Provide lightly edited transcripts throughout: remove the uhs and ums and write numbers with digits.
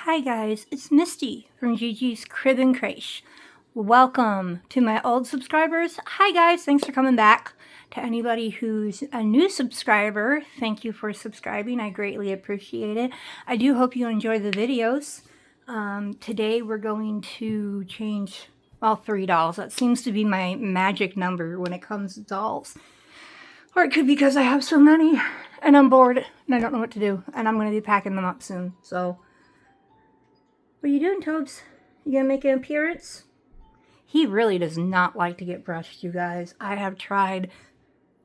Hi guys, it's Misty from Gigi's Crib and Creche. Welcome to my old subscribers. Hi guys, thanks for coming back. To anybody who's a new subscriber, thank you for subscribing. I greatly appreciate it. I do hope you enjoy the videos. Today we're going to change, well, 3 dolls. That seems to be my magic number when it comes to dolls. Or it could be because I have so many and I'm bored and I don't know what to do. And I'm going to be packing them up soon, so... What are you doing, Toads? You gonna make an appearance? He really does not like to get brushed, you guys. I have tried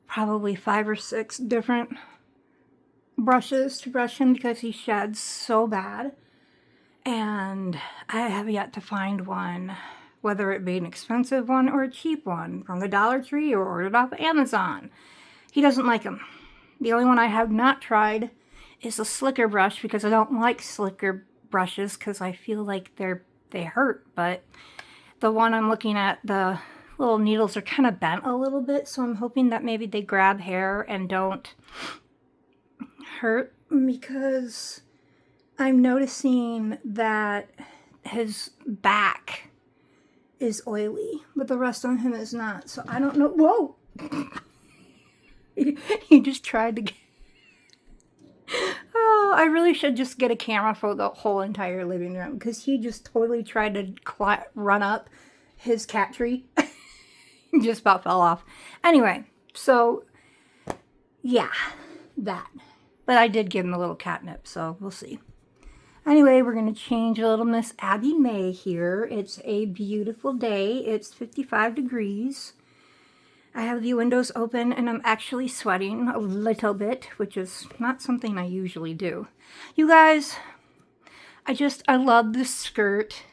probably 5 or 6 different brushes to brush him because he sheds so bad. And I have yet to find one, whether it be an expensive one or a cheap one, from the Dollar Tree or ordered off Amazon. He doesn't like them. The only one I have not tried is a slicker brush because I don't like slicker brushes because I feel like they hurt, but the one I'm looking at, the little needles are kind of bent a little bit, so I'm hoping that maybe they grab hair and don't hurt, because I'm noticing that his back is oily, but the rest of him is not, so I don't know. Whoa! He just tried to get... Oh, I really should just get a camera for the whole entire living room, because he just totally tried to run up his cat tree. He just about fell off. Anyway, so yeah, that. But I did give him a little catnip, so we'll see. Anyway, we're going to change a little Miss Abby May here. It's a beautiful day. It's 55 degrees. I have the windows open and I'm actually sweating a little bit, which is not something I usually do. You guys, I love this skirt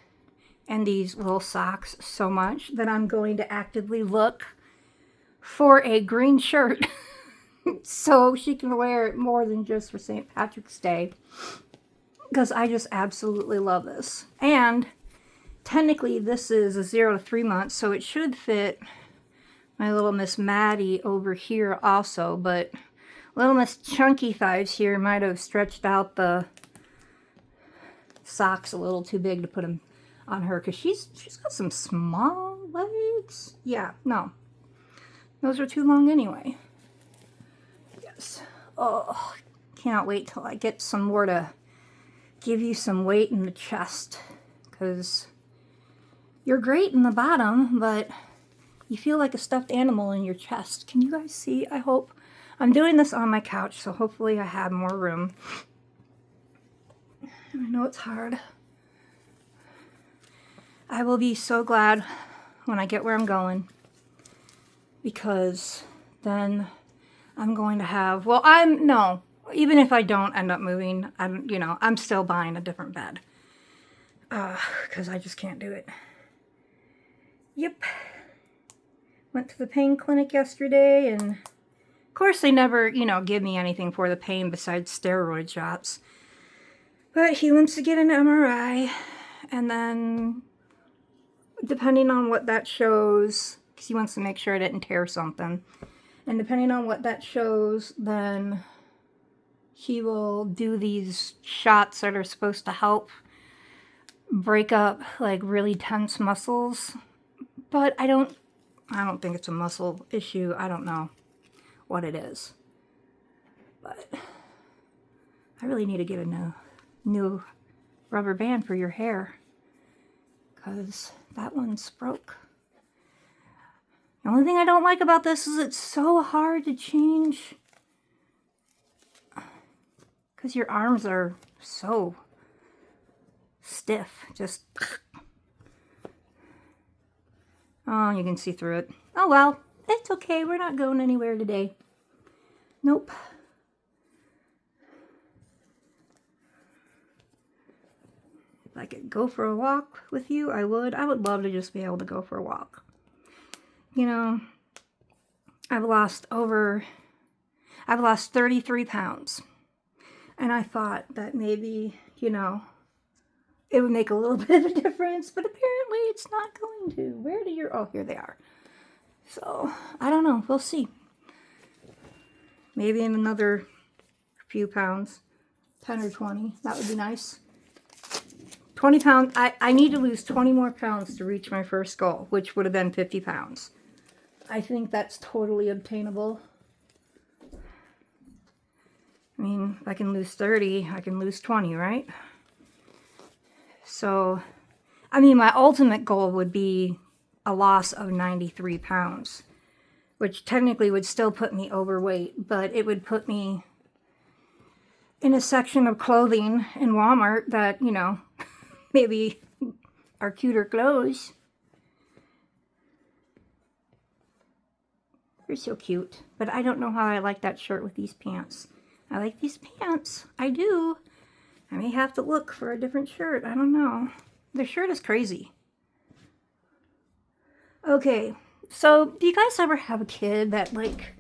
and these little socks so much that I'm going to actively look for a green shirt so she can wear it more than just for St. Patrick's Day, because I just absolutely love this. And technically this is a 0 to 3 months, so it should fit my little Miss Maddie over here also, but little Miss Chunky Thighs here might have stretched out the socks a little too big to put them on her, because she's got some small legs. Yeah, no. Those are too long anyway. Yes. Oh, cannot wait till I get some more to give you some weight in the chest, because you're great in the bottom, but you feel like a stuffed animal in your chest. Can you guys see? I hope. I'm doing this on my couch, so hopefully I have more room. I know it's hard. I will be so glad when I get where I'm going, because then I'm going to have, well, even if I don't end up moving, I'm still buying a different bed. Because I just can't do it. Yep. Went to the pain clinic yesterday, and of course they never, give me anything for the pain besides steroid shots. But he wants to get an MRI, and then depending on what that shows, because he wants to make sure I didn't tear something, and depending on what that shows, then he will do these shots that are supposed to help break up like really tense muscles. But I don't think it's a muscle issue. I don't know what it is. But I really need to get a new rubber band for your hair, because that one's broke. The only thing I don't like about this is it's so hard to change, because your arms are so stiff. Just... Oh, you can see through it. Oh well, it's okay. We're not going anywhere today. Nope. If I could go for a walk with you, I would. I would love to just be able to go for a walk. You know, I've lost 33 pounds. And I thought that maybe, you know, it would make a little bit of a difference, but apparently it's not going to. Where do your, oh, here they are. So, I don't know. We'll see. Maybe in another few pounds, 10 or 20. That would be nice. 20 pounds. I need to lose 20 more pounds to reach my first goal, which would have been 50 pounds. I think that's totally obtainable. I mean, if I can lose 30, I can lose 20, right? So, I mean, my ultimate goal would be a loss of 93 pounds, which technically would still put me overweight, but it would put me in a section of clothing in Walmart that, you know, maybe are cuter clothes. You're so cute, but I don't know how I like that shirt with these pants. I like these pants. I do. I may have to look for a different shirt. I don't know. The shirt is crazy. Okay, so do you guys ever have a kid that, like,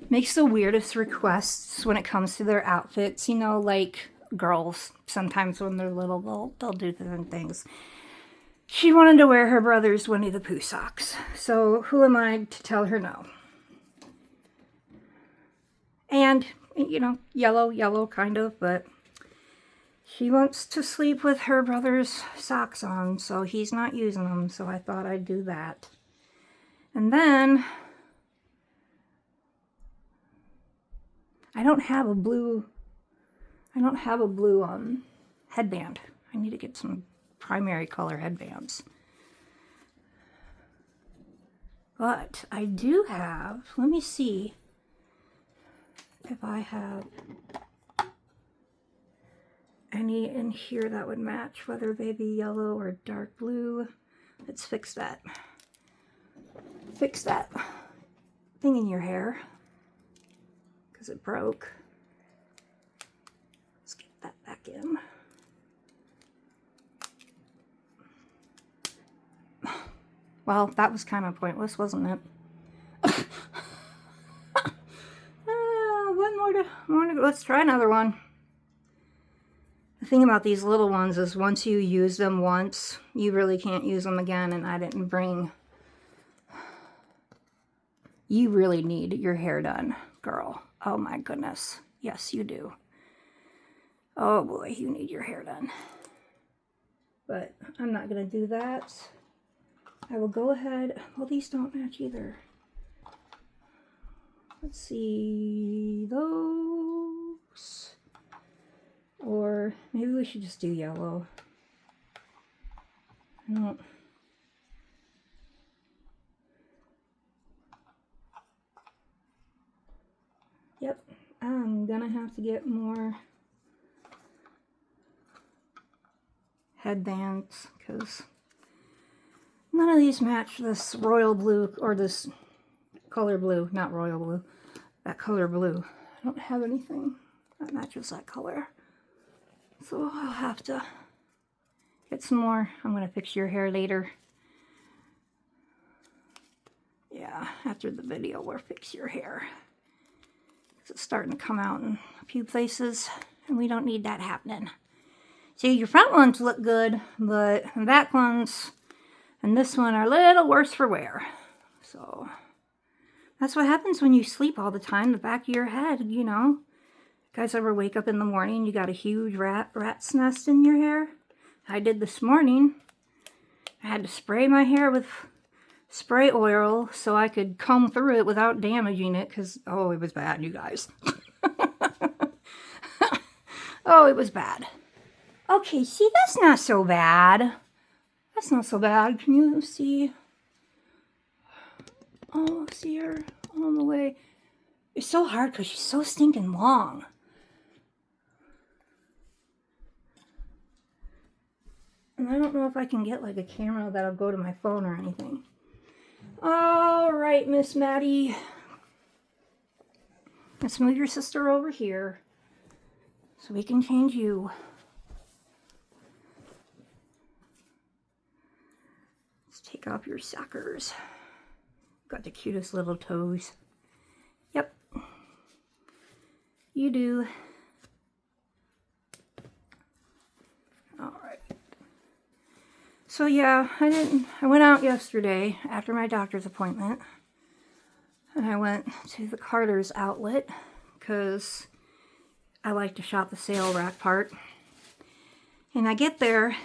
makes the weirdest requests when it comes to their outfits? You know, like girls, sometimes when they're little, they'll do different things. She wanted to wear her brother's Winnie the Pooh socks. So who am I to tell her no? And, you know, yellow kind of, but she wants to sleep with her brother's socks on, so he's not using them, so I thought I'd do that. And then, I don't have a blue headband. I need to get some primary color headbands. But I do have, let me see if I have any in here that would match, whether baby yellow or dark blue. Let's fix that. Fix that thing in your hair because it broke. Let's get that back in. Well, that was kind of pointless, wasn't it? One more to go. Let's try another one. The thing about these little ones is once you use them once, you really can't use them again, and I didn't bring... You really need your hair done, girl. Oh my goodness. Yes, you do. Oh boy, you need your hair done. But I'm not going to do that. I will go ahead... Well, these don't match either. Let's see... Those... Or maybe we should just do yellow. I don't... Yep, I'm gonna have to get more headbands because none of these match this royal blue or this color blue, not royal blue, that color blue. I don't have anything that matches that color. So I'll have to get some more. I'm going to fix your hair later. Yeah, after the video, we'll fix your hair. It's starting to come out in a few places, and we don't need that happening. See, your front ones look good, but the back ones and this one are a little worse for wear. So that's what happens when you sleep all the time. The back of your head, you know. Guys ever wake up in the morning, you got a huge rat's nest in your hair? I did this morning. I had to spray my hair with spray oil so I could comb through it without damaging it because, oh, it was bad, you guys. Oh, it was bad. Okay, see, that's not so bad. That's not so bad. Can you see? Oh, see her on the way. It's so hard because she's so stinking long. And I don't know if I can get like a camera that'll go to my phone or anything. All right, Miss Maddie. Let's move your sister over here so we can change you. take off your suckers. Got the cutest little toes. Yep. You do. Alright. So yeah, I went out yesterday after my doctor's appointment. And I went to the Carter's outlet because I like to shop the sale rack part. And I get there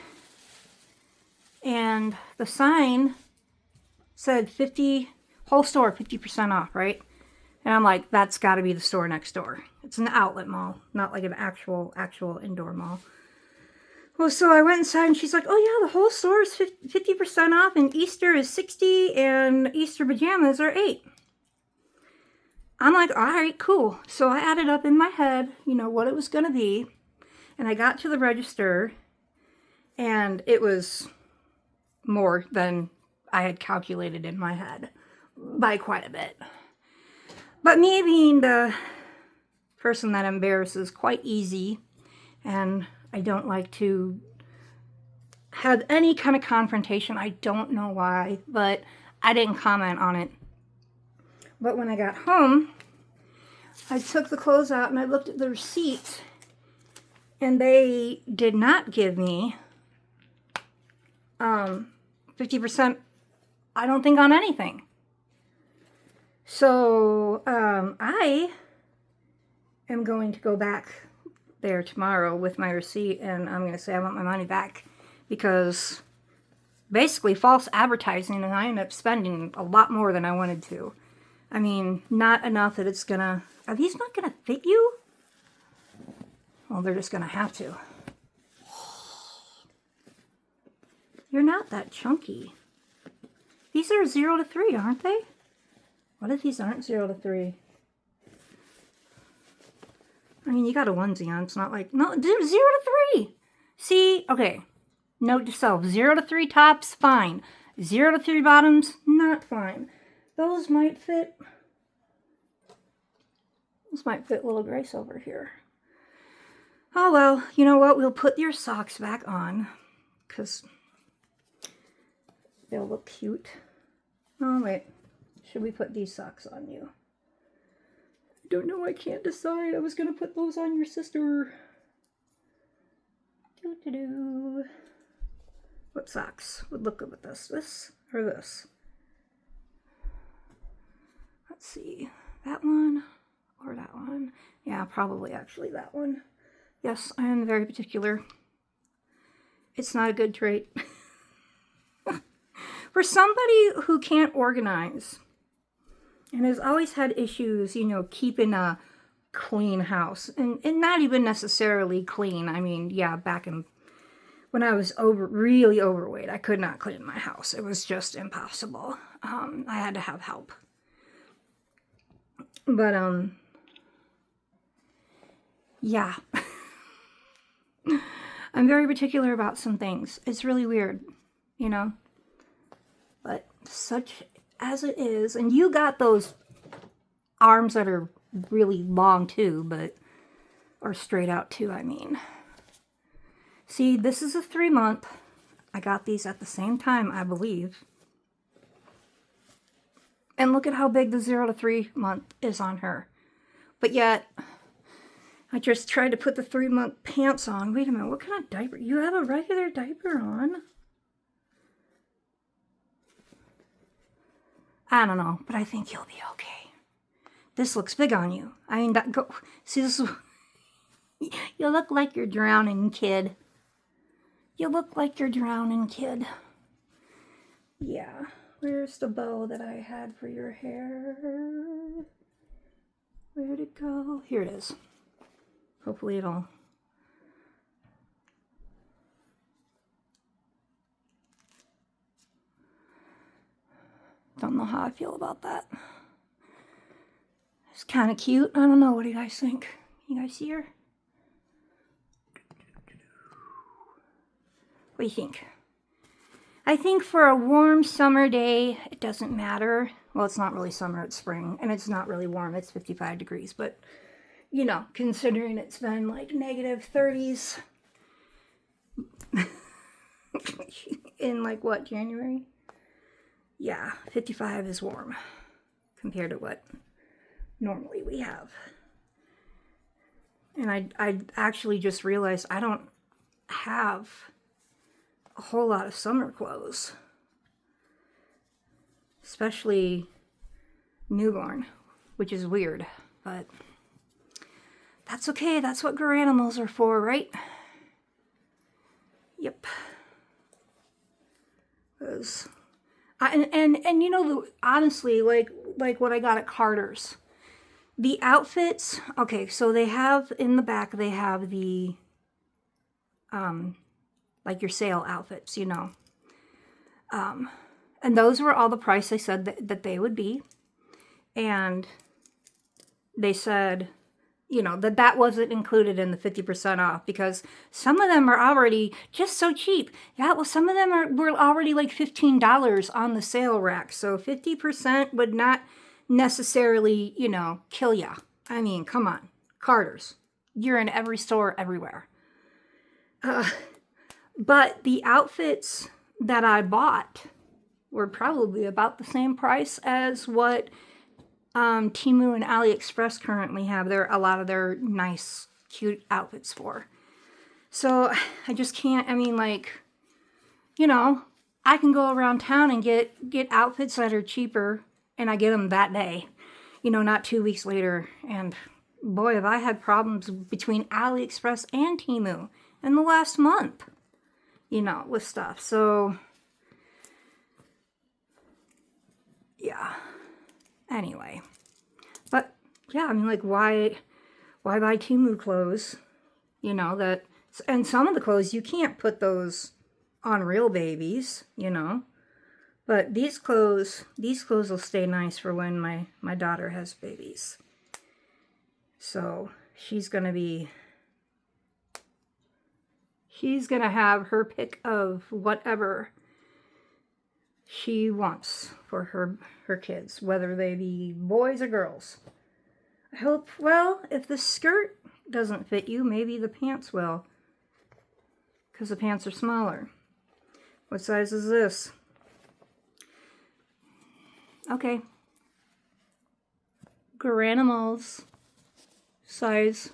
and the sign said whole store 50% off, right? And I'm like, that's got to be the store next door. It's an outlet mall, not like an actual indoor mall. Well, so I went inside and she's like, oh yeah, the whole store is 50% off and Easter is 60 and Easter pajamas are 8. I'm like, all right, cool. So I added up in my head, you know, what it was going to be. And I got to the register and it was more than I had calculated in my head by quite a bit. But me being the person that embarrasses quite easy, and I don't like to have any kind of confrontation. I don't know why, but I didn't comment on it. But when I got home, I took the clothes out and I looked at the receipt, and they did not give me 50%, I don't think, on anything. So I am going to go back there tomorrow with my receipt, and I'm going to say I want my money back because basically false advertising, and I ended up spending a lot more than I wanted to. I mean, not enough that it's going to... Are these not going to fit you? Well, they're just going to have to. You're not that chunky. These are 0 to 3, aren't they? What if these aren't 0 to 3? I mean, you got a onesie on. It's not like... No, 0 to 3. See? Okay. Note to self. 0 to 3 tops, fine. 0 to 3 bottoms, not fine. Those might fit... This might fit little Grace over here. Oh, well. You know what? We'll put your socks back on. Because they'll look cute. Oh, wait. Should we put these socks on you? I don't know. I can't decide. I was going to put those on your sister. Doo-doo-doo. What socks would look good with this? This or this? Let's see. That one or that one? Yeah, probably actually that one. Yes, I am very particular. It's not a good trait. For somebody who can't organize and has always had issues, you know, keeping a clean house, and not even necessarily clean. I mean, yeah, back in when I was really overweight, I could not clean my house. It was just impossible. I had to have help. But, yeah. I'm very particular about some things. It's really weird, you know? But such as it is, and you got those arms that are really long too, but, or straight out too, I mean. See, this is a 3-month. I got these at the same time, I believe. And look at how big the 0 to 3 month is on her. But yet, I just tried to put the 3-month pants on. Wait a minute, what kind of diaper? You have a regular diaper on? I don't know, but I think you'll be okay. This looks big on you. I mean, see, this is... You look like you're drowning, kid. You look like you're drowning, kid. Yeah. Where's the bow that I had for your hair? Where'd it go? Here it is. Hopefully it'll... Don't know how I feel about that. It's kind of cute. I don't know. What do you guys think? You guys see her? What do you think? I think for a warm summer day, it doesn't matter. Well, it's not really summer, it's spring. And it's not really warm, it's 55 degrees. But, you know, considering it's been like negative 30s in like what, January? yeah, 55 is warm compared to what normally we have. And I actually just realized I don't have a whole lot of summer clothes, especially newborn, which is weird, but that's okay. That's what Garanimals are for, right? Yep. And you know, honestly, like what I got at Carter's, the outfits. Okay, so they have in the back, they have the like your sale outfits, you know. And those were all the price they said that they would be. And they said, you know, that wasn't included in the 50% off because some of them are already just so cheap. Yeah, well, some of them were already like $15 on the sale rack. So 50% would not necessarily, you know, kill ya. I mean, come on. Carter's. You're in every store everywhere. But the outfits that I bought were probably about the same price as what Temu and AliExpress currently have a lot of their nice, cute outfits for. So I just can't, I mean, like, you know, I can go around town and get outfits that are cheaper, and I get them that day, you know, not 2 weeks later. And boy, have I had problems between AliExpress and Temu in the last month, you know, with stuff. So, yeah. Anyway. But, yeah, I mean, like, why buy Temu clothes? You know, and some of the clothes, you can't put those on real babies, you know. But these clothes will stay nice for when my daughter has babies. So, she's going to have her pick of whatever she wants for her kids, whether they be boys or girls. I hope, well, if the skirt doesn't fit you, maybe the pants will, because the pants are smaller. What size is this? Okay. Garanimals size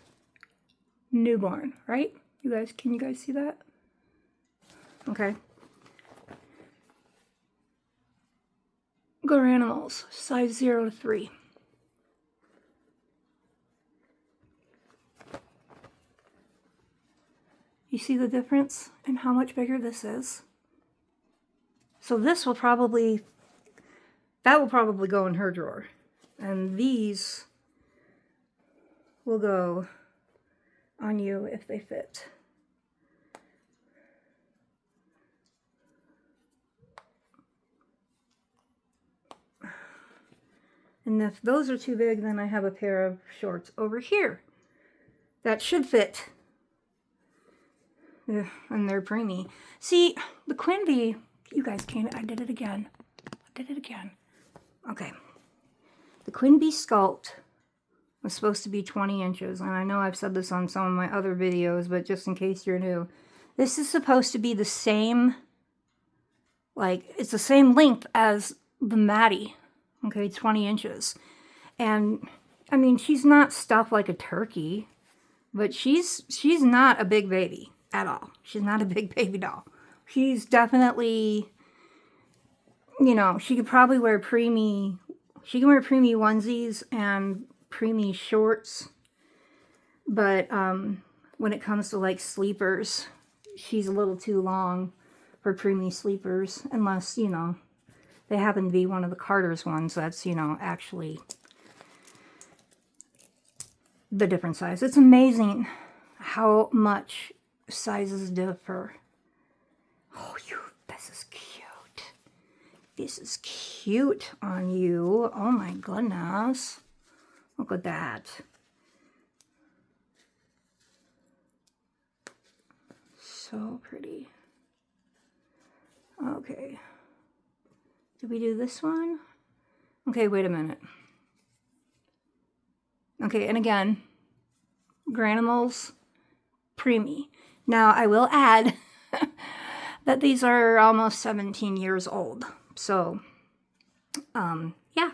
newborn, right? Can you guys see that? Okay. Garanimals size 0 to 3. You see the difference in how much bigger this is? So that will probably go in her drawer. And these will go on you if they fit. And if those are too big, then I have a pair of shorts over here that should fit. Ugh, and they're preemie. See, the Quinby, you guys can't, I did it again. Okay. The Quinby Sculpt was supposed to be 20 inches, and I know I've said this on some of my other videos, but just in case you're new, this is supposed to be the same, like, it's the same length as the Maddie, okay, 20 inches. And, I mean, she's not stuffed like a turkey, but she's not a big baby at all. She's not a big baby doll. She's definitely, you know, she could probably wear preemie onesies and preemie shorts, but when it comes to like sleepers, she's a little too long for preemie sleepers, unless, you know, they happen to be one of the Carter's ones that's, you know, actually the different size. It's amazing how much sizes differ. Oh, this is cute. This is cute on you. Oh my goodness. Look at that. So pretty. Okay. Did we do this one? Okay, wait a minute. Okay, and again, Garanimals preemie. Now, I will add that these are almost 17 years old. So, Yeah.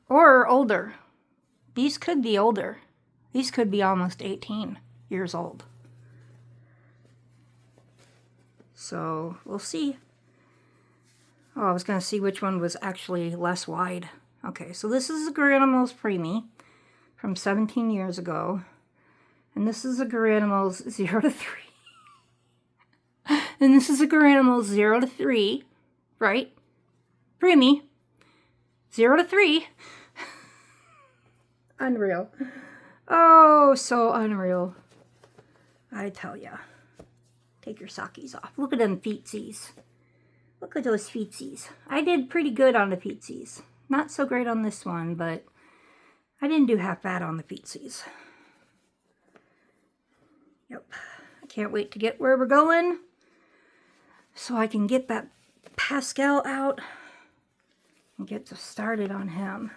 Or older. These could be older. These could be almost 18 years old. So we'll see. Oh, I was going to see which one was actually less wide. Okay, so this is a Garanimals Preemie from 17 years ago. And this is a Garanimals 0 to 3. And this is a Garanimals 0 to 3, right? Preemie. 0 to 3. Unreal. Oh, so unreal. I tell ya. Take your sockies off. Look at them feetsies. Look at those feetsies. I did pretty good on the feetsies. Not so great on this one, but I didn't do half bad on the feetsies. Yep. I can't wait to get where we're going so I can get that Pascal out and get started on him.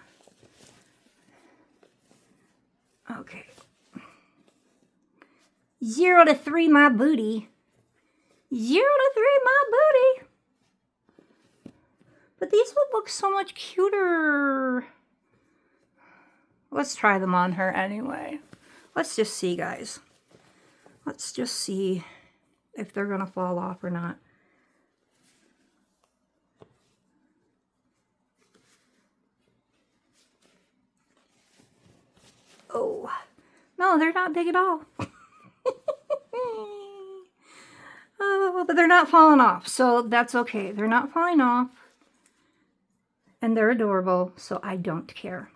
Okay. 0 to 3 my booty. 0 to 3 my booty. But these would look so much cuter. Let's try them on her anyway. Let's just see, guys. Let's just see if they're going to fall off or not. Oh, no, they're not big at all. Oh, but they're not falling off, so that's okay. They're not falling off, and they're adorable, so I don't care.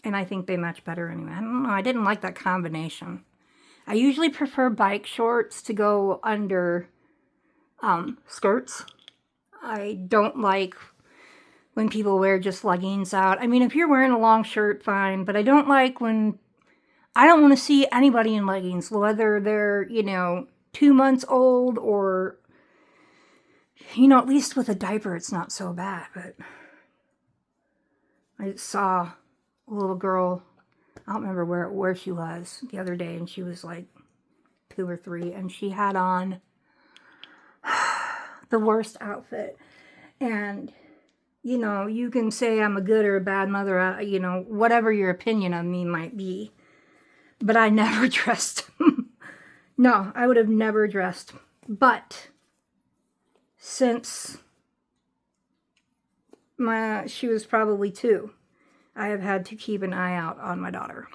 And I think they match better anyway. I don't know, I didn't like that combination. I usually prefer bike shorts to go under skirts. I don't like when people wear just leggings out. I mean, if you're wearing a long shirt, fine, but I don't like when... I don't want to see anybody in leggings, whether they're, 2 months old or, at least with a diaper, it's not so bad. But I saw a little girl, I don't remember where she was the other day, and she was like 2 or 3, and she had on the worst outfit. And, you can say I'm a good or a bad mother, whatever your opinion of me might be. But I never dressed. No, I would have never dressed. But since she was probably 2, I have had to keep an eye out on my daughter.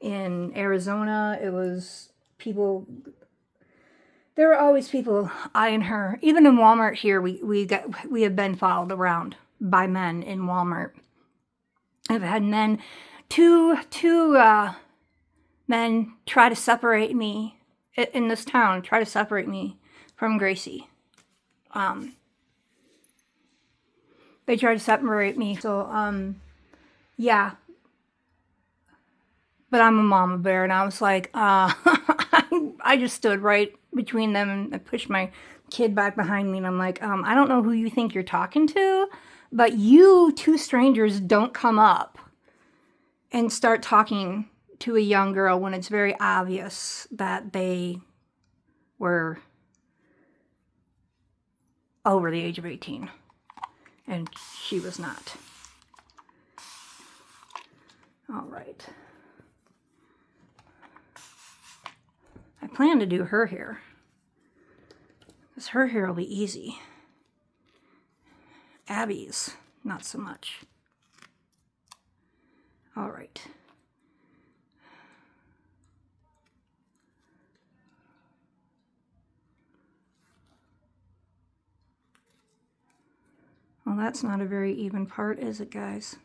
In Arizona, it was people... There were always people eyeing her. Even in Walmart here, we have been followed around by men in Walmart. I've had men, two men try to separate me in this town, try to separate me from Gracie. They tried to separate me, so, yeah. But I'm a mama bear, and I was like, I just stood right between them and I pushed my kid back behind me, and I'm like, I don't know who you think you're talking to, but you 2 strangers don't come up and start talking to a young girl when it's very obvious that they were over the age of 18. And she was not. All right. I plan to do her hair, because her hair will be easy. Abby's, not so much. All right. Well, that's not a very even part, is it, guys?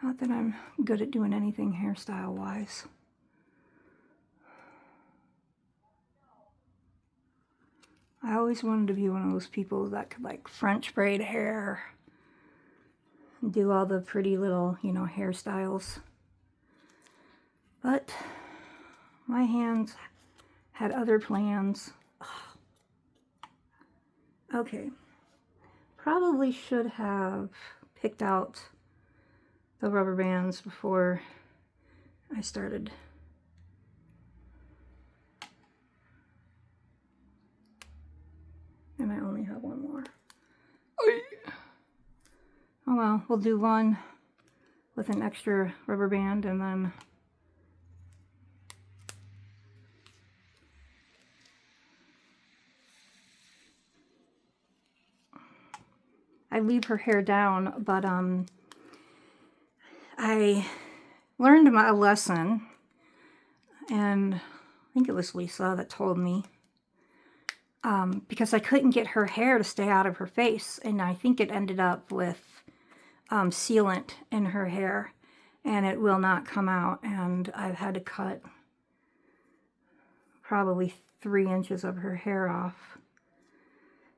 Not that I'm good at doing anything hairstyle-wise. I always wanted to be one of those people that could, like, French braid hair and do all the pretty little, hairstyles. But my hands had other plans. Okay, probably should have picked out the rubber bands before I started And I only have one more. Oh well, we'll do one with an extra rubber band and then I leave her hair down, but I learned my lesson, and I think it was Lisa that told me, because I couldn't get her hair to stay out of her face, and I think it ended up with sealant in her hair, and it will not come out, and I've had to cut probably 3 inches of her hair off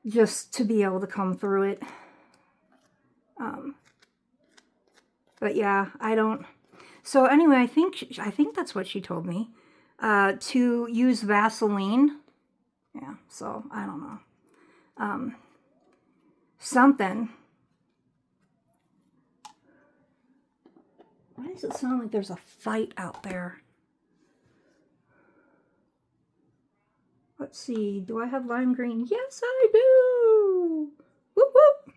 just to be able to come through it. But yeah, I don't. So anyway, I think that's what she told me, to use Vaseline. Yeah, so I don't know. Something. Why does it sound like there's a fight out there? Let's see. Do I have lime green? Yes, I do. Whoop whoop.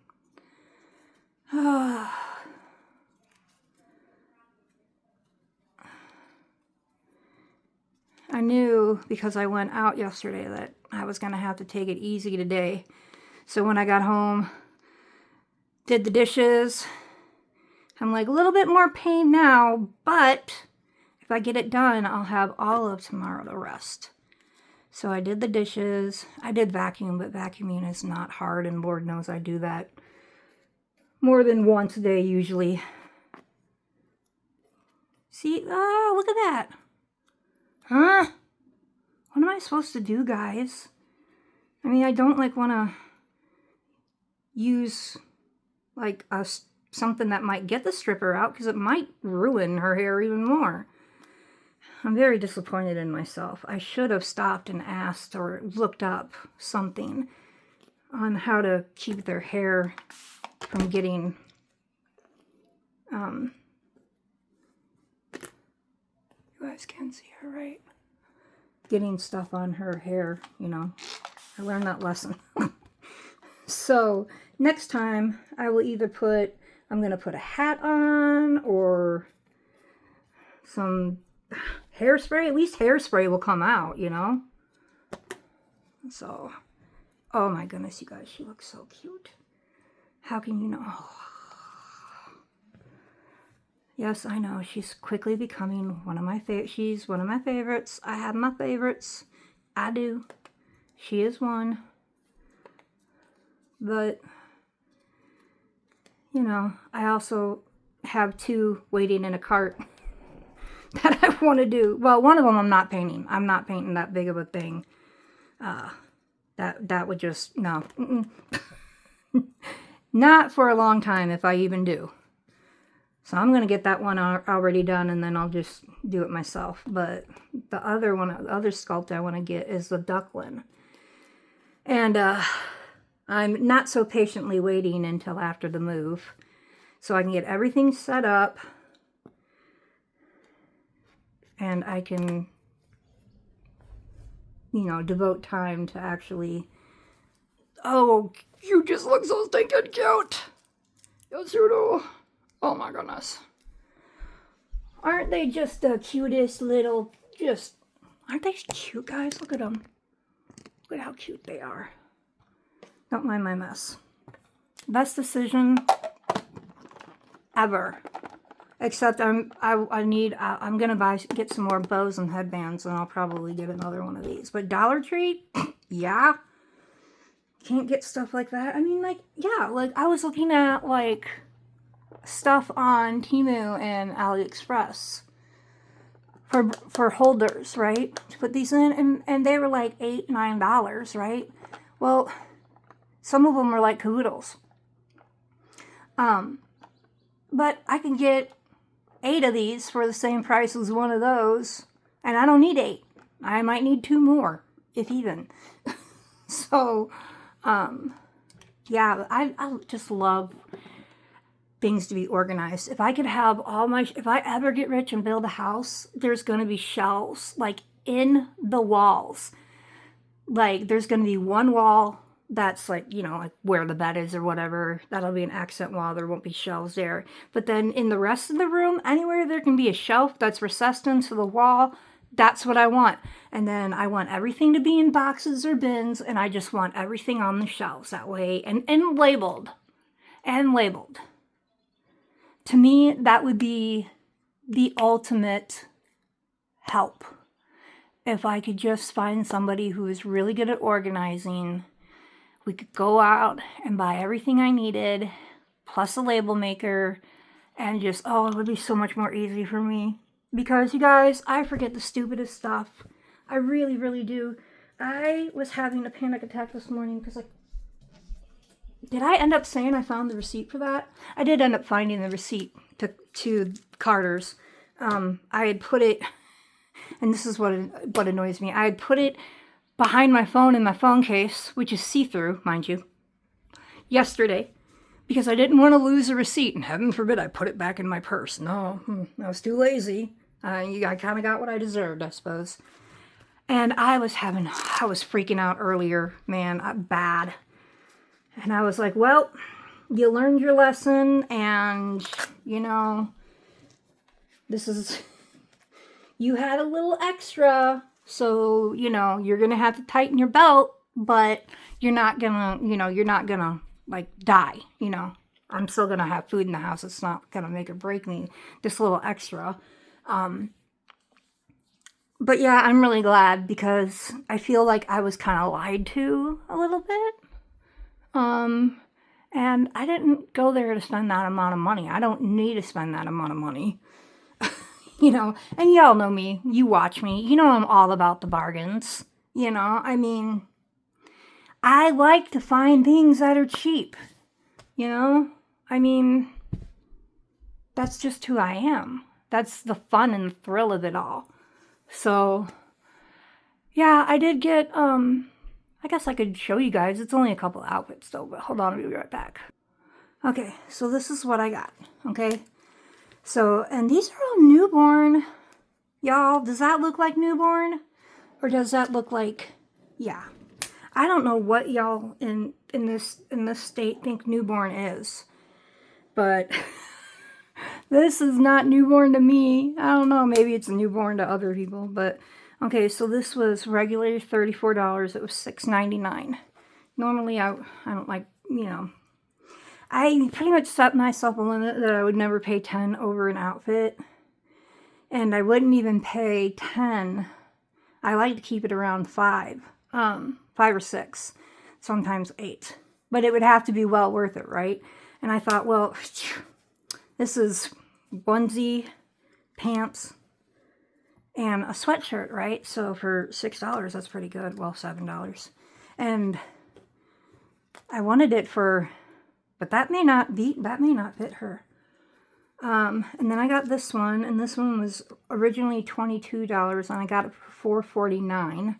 I knew because I went out yesterday that I was going to have to take it easy today. So when I got home, did the dishes, I'm like a little bit more pain now, but if I get it done, I'll have all of tomorrow to rest. So I did the dishes. I did vacuum, but vacuuming is not hard, and Lord knows I do that more than once a day usually. See, oh, look at that. Huh? What am I supposed to do, guys? I mean, I don't want to use something that might get the stripper out, because it might ruin her hair even more. I'm very disappointed in myself. I should have stopped and asked or looked up something on how to keep their hair from getting you guys can see her, right? Getting stuff on her hair, you know. I learned that lesson. So next time I will either I'm going to put a hat on or some hairspray. At least hairspray will come out, you know. So, oh my goodness, you guys, she looks so cute. How can you know? Oh. Yes, I know. She's quickly becoming one of my favorites. She's one of my favorites. I have my favorites. I do. She is one. But, you know, I also have 2 waiting in a cart that I want to do. Well, one of them I'm not painting. I'm not painting that big of a thing. That would just, no. Not for a long time if I even do. So I'm going to get that one already done, and then I'll just do it myself. But the other sculpt I want to get is the Duckling. And I'm not so patiently waiting until after the move, so I can get everything set up, and I can, you know, devote time to actually... Oh, you just look so stinking cute. Yes, you do. Oh my goodness. Aren't they just the cutest little, aren't they cute, guys? Look at them. Look at how cute they are. Don't mind my mess. Best decision ever. Except I'm gonna get some more bows and headbands, and I'll probably get another one of these. But Dollar Tree, yeah. Can't get stuff like that. I mean, yeah, I was looking at stuff on Temu and AliExpress for holders, right? To put these in, and they were like $8, $9, right? Well, some of them are like caboodles. But I can get 8 of these for the same price as one of those, and I don't need 8. I might need 2 more, if even. So, yeah, I just love things to be organized. If I could have if I ever get rich and build a house, there's going to be shelves, in the walls. There's going to be one wall that's like, you know, like where the bed is or whatever. That'll be an accent wall. There won't be shelves there. But then in the rest of the room, anywhere there can be a shelf that's recessed into the wall, that's what I want. And then I want everything to be in boxes or bins, and I just want everything on the shelves that way and labeled. And labeled. To me, that would be the ultimate help. If I could just find somebody who is really good at organizing, we could go out and buy everything I needed, plus a label maker, and just, oh, it would be so much more easy for me. Because, you guys, I forget the stupidest stuff. I really, really do. I was having a panic attack this morning because, like, did I end up saying I found the receipt for that? I did end up finding the receipt to Carter's. I had put it, and this is what annoys me, I had put it behind my phone in my phone case, which is see-through, mind you, yesterday, because I didn't want to lose a receipt, and heaven forbid I put it back in my purse. No, I was too lazy. I kind of got what I deserved, I suppose. And I was freaking out earlier, man, bad. And I was like, well, you learned your lesson, and, you know, you had a little extra, so, you know, you're going to have to tighten your belt, but you're not going to, like, die, you know. I'm still going to have food in the house. It's not going to make or break me, this little extra. But yeah, I'm really glad because I feel like I was kind of lied to a little bit. And I didn't go there to spend that amount of money. I don't need to spend that amount of money. You know, and y'all know me. You watch me. You know I'm all about the bargains. You know, I mean, I like to find things that are cheap. You know? I mean, that's just who I am. That's the fun and the thrill of it all. So, yeah, I did get, I guess I could show you guys. It's only a couple outfits though, but hold on, I'll be right back. Okay, so this is what I got, okay? So, and these are all newborn. Y'all, does that look like newborn? Or does that look like, yeah. I don't know what y'all in this state think newborn is. But this is not newborn to me. I don't know, maybe it's newborn to other people, but okay, so this was regularly $34. It was $6.99. Normally, I don't like, you know, I pretty much set myself a limit that I would never pay $10 over an outfit. And I wouldn't even pay $10. I like to keep it around $5 or $6, sometimes $8. But it would have to be well worth it, right? And I thought, well, this is onesie, pants, and a sweatshirt, right? So for $6, that's pretty good. Well, $7. And I wanted it for, but that may not fit her. And then I got this one, and this one was originally $22, and I got it for $4.49.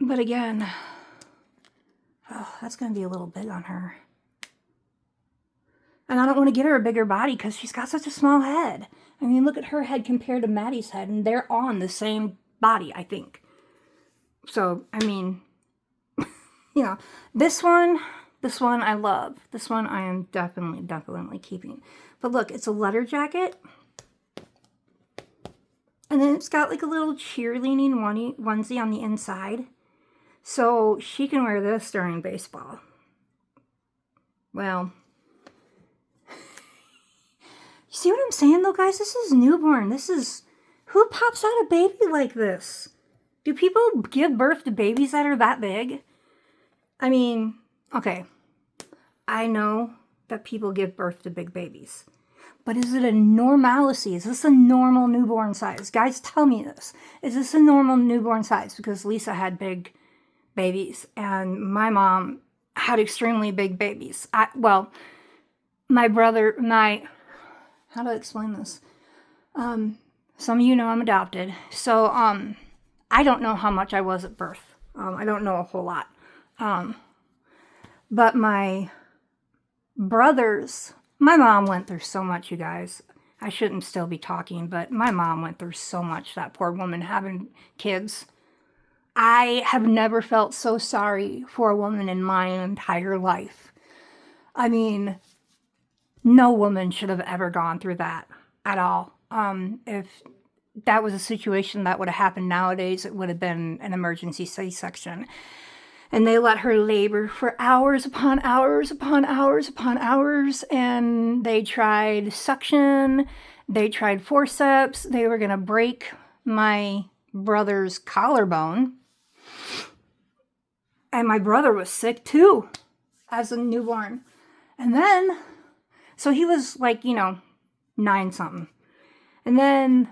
But again, oh, that's going to be a little big on her. And I don't want to get her a bigger body because she's got such a small head. I mean, look at her head compared to Maddie's head, and they're on the same body, I think. So, I mean, you know, this one I love. This one I am definitely keeping. But look, it's a leather jacket. And then it's got like a little cheerleading onesie on the inside. So she can wear this during baseball. Well, you see what I'm saying though, guys? This is newborn. Who pops out a baby like this? Do people give birth to babies that are that big? I mean, okay, I know that people give birth to big babies. But is it a normalcy? Is this a normal newborn size? Guys, tell me this. Is this a normal newborn size? Because Lisa had big babies, and my mom had extremely big babies. My brother, how do I explain this? Some of you know I'm adopted. So, I don't know how much I was at birth. I don't know a whole lot. But my brothers, my mom went through so much, you guys. I shouldn't still be talking, but my mom went through so much, that poor woman having kids. I have never felt so sorry for a woman in my entire life. I mean, no woman should have ever gone through that at all. If that was a situation that would have happened nowadays, it would have been an emergency C-section. And they let her labor for hours upon hours upon hours upon hours. And they tried suction, they tried forceps, they were going to break my brother's collarbone. And my brother was sick too as a newborn. And then, so he was like, 9 something. And then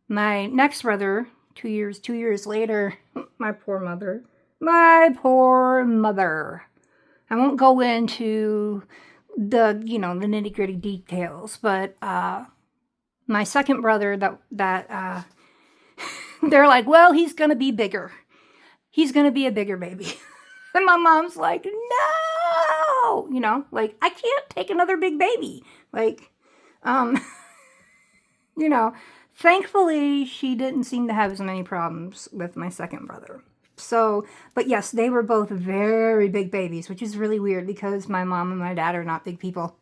my next brother, 2 years later, my poor mother. I won't go into the nitty gritty details, but my second brother that they're like, well, he's going to be bigger. He's going to be a bigger baby. And my mom's like, no, like, I can't take another big baby. Like, thankfully she didn't seem to have as many problems with my second brother. So, but yes, they were both very big babies, which is really weird because my mom and my dad are not big people.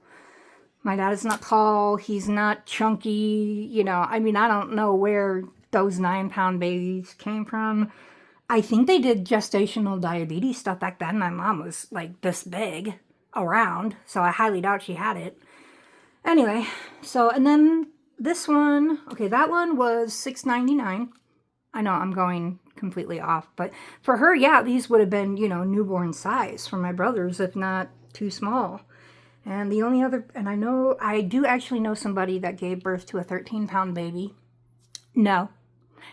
My dad is not tall. He's not chunky. I don't know where those 9-pound babies came from. I think they did gestational diabetes stuff back then. My mom was like this big around, so I highly doubt she had it. Anyway, so, and then this one, okay, that one was $6.99. I know I'm going completely off, but for her, yeah, these would have been, newborn size. For my brothers, if not too small. And the only other, and I do actually know somebody that gave birth to a 13-pound baby. No,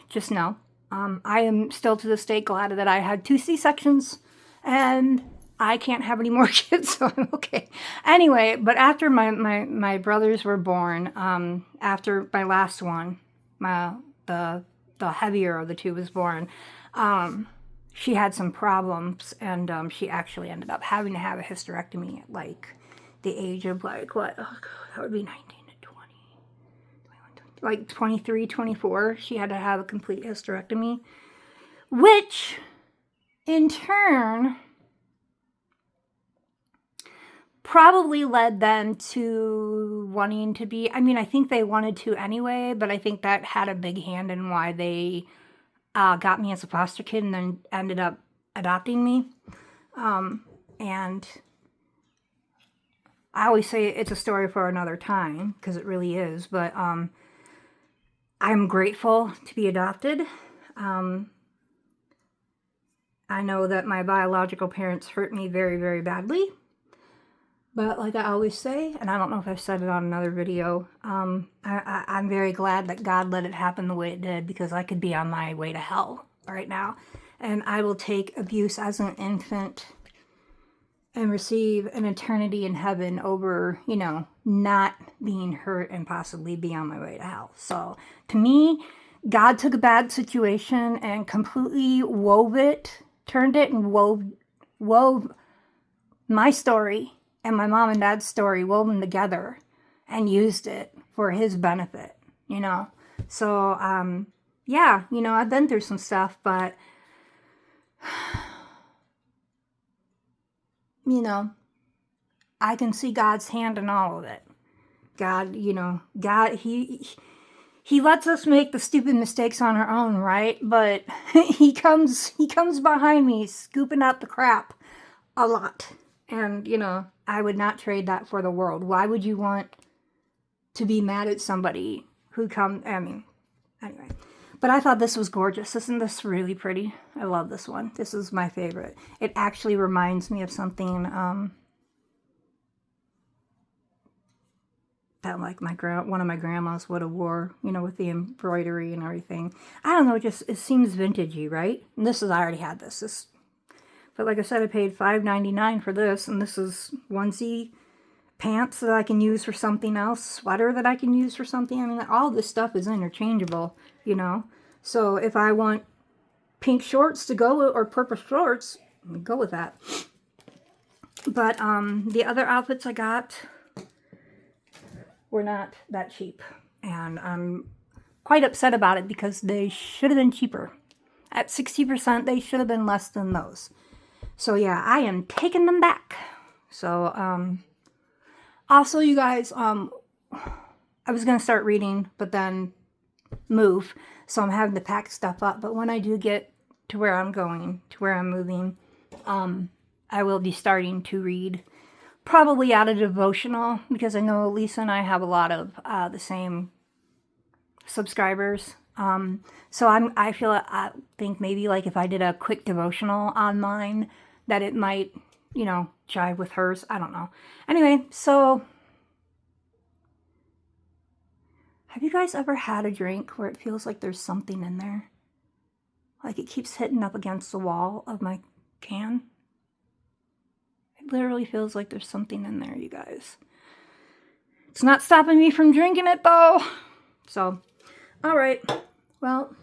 just no. I am still to this day glad that I had 2 C-sections, and I can't have any more kids, so I'm okay. Anyway, but after my brothers were born, after my last one, the heavier of the 2 was born, she had some problems, and she actually ended up having to have a hysterectomy at like the age of like, what? Oh, God, that would be 19 to 20. Like 23, 24, she had to have a complete hysterectomy, which in turn probably led them to wanting to be, I think they wanted to anyway, but I think that had a big hand in why they got me as a foster kid and then ended up adopting me. And I always say it's a story for another time, because it really is, but I'm grateful to be adopted. I know that my biological parents hurt me very, very badly. But like I always say, and I don't know if I've said it on another video, I'm very glad that God let it happen the way it did, because I could be on my way to hell right now. And I will take abuse as an infant and receive an eternity in heaven over, not being hurt and possibly be on my way to hell. So to me, God took a bad situation and completely turned it and wove my story and my mom and dad's story, wove them together and used it for his benefit, So, yeah, I've been through some stuff, but, I can see God's hand in all of it. God, God, he lets us make the stupid mistakes on our own, right? But he comes behind me scooping out the crap a lot. And, I would not trade that for the world. Why would you want to be mad at somebody who anyway. But I thought this was gorgeous. Isn't this really pretty? I love this one. This is my favorite. It actually reminds me of something that like one of my grandmas would have wore, with the embroidery and everything. I don't know, it seems vintagey, right? And I already had this. But like I said, I paid $5.99 for this, and this is onesie pants that I can use for something else, sweater that I can use for something. All this stuff is interchangeable, So if I want pink shorts to go with, or purple shorts, go with that. But the other outfits I got were not that cheap, and I'm quite upset about it because they should have been cheaper. At 60%, they should have been less than those. So yeah, I am taking them back. So, also you guys, I was going to start reading, but then move. So I'm having to pack stuff up. But when I do get to where I'm going, to where I'm moving, I will be starting to read. Probably out of devotional, because I know Lisa and I have a lot of the same subscribers. So I think maybe like if I did a quick devotional on mine, that it might, you know, jive with hers. I don't know. Anyway, so have you guys ever had a drink where it feels like there's something in there? Like it keeps hitting up against the wall of my can? It literally feels like there's something in there, you guys. It's not stopping me from drinking it, though. So, all right. Well,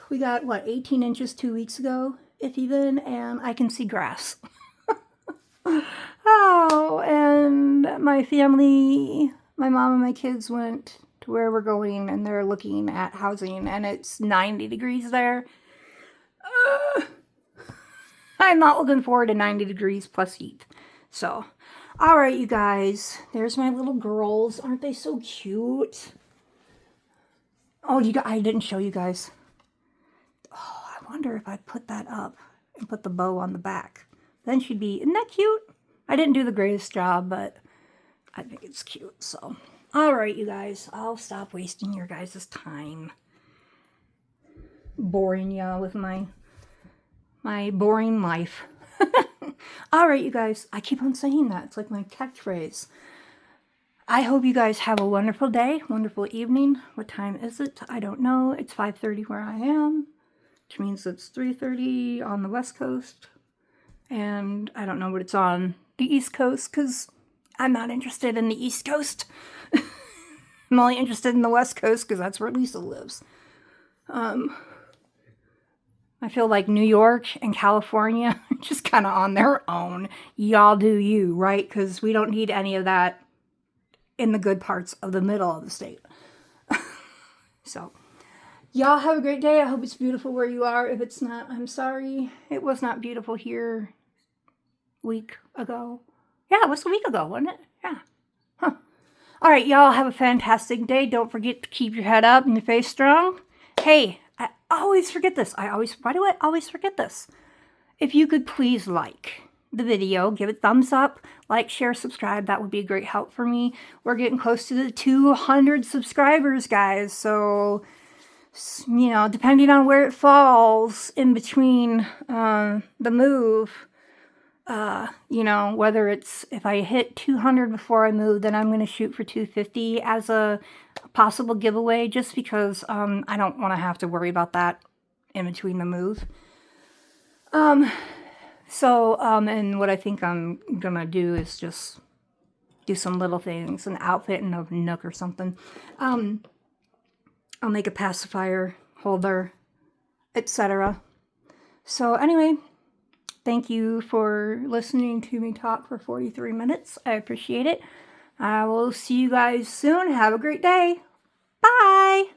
we got, what, 18 inches 2 weeks ago, if even, and I can see grass. Oh, and my family, my mom and my kids went to where we're going, and they're looking at housing, and it's 90 degrees there. I'm not looking forward to 90 degrees plus heat. So, all right, you guys. There's my little girls. Aren't they so cute? Oh, I didn't show you guys. Oh, I wonder if I put that up and put the bow on the back. Then she'd be, isn't that cute? I didn't do the greatest job, but I think it's cute. So, all right, you guys. I'll stop wasting your guys' time. Boring ya with my boring life. All right, you guys. I keep on saying that. It's like my catchphrase. I hope you guys have a wonderful day, wonderful evening. What time is it? I don't know. It's 5:30 where I am, which means it's 3:30 on the West Coast. And I don't know what it's on the East Coast because I'm not interested in the East Coast. I'm only interested in the West Coast because that's where Lisa lives. I feel like New York and California are just kind of on their own. Y'all do you, right? Because we don't need any of that in the good parts of the middle of the state. So, y'all have a great day. I hope it's beautiful where you are. If it's not, I'm sorry. It was not beautiful here a week ago. Yeah, it was a week ago, wasn't it? Yeah. Huh. All right, y'all have a fantastic day. Don't forget to keep your head up and your face strong. Hey, I always forget this. Why do I always forget this? If you could please like the video, give it thumbs up, like, share, subscribe. That would be a great help for me. We're getting close to the 200 subscribers, guys. So, you know, depending on where it falls in between the move, you know, whether it's, if I hit 200 before I move, then I'm going to shoot for 250 as a possible giveaway, just because I don't want to have to worry about that in between the move. And what I think I'm going to do is just do some little things, an outfit and a nook or something. I'll make a pacifier holder, etc. So anyway, thank you for listening to me talk for 43 minutes. I appreciate it. I will see you guys soon. Have a great day. Bye.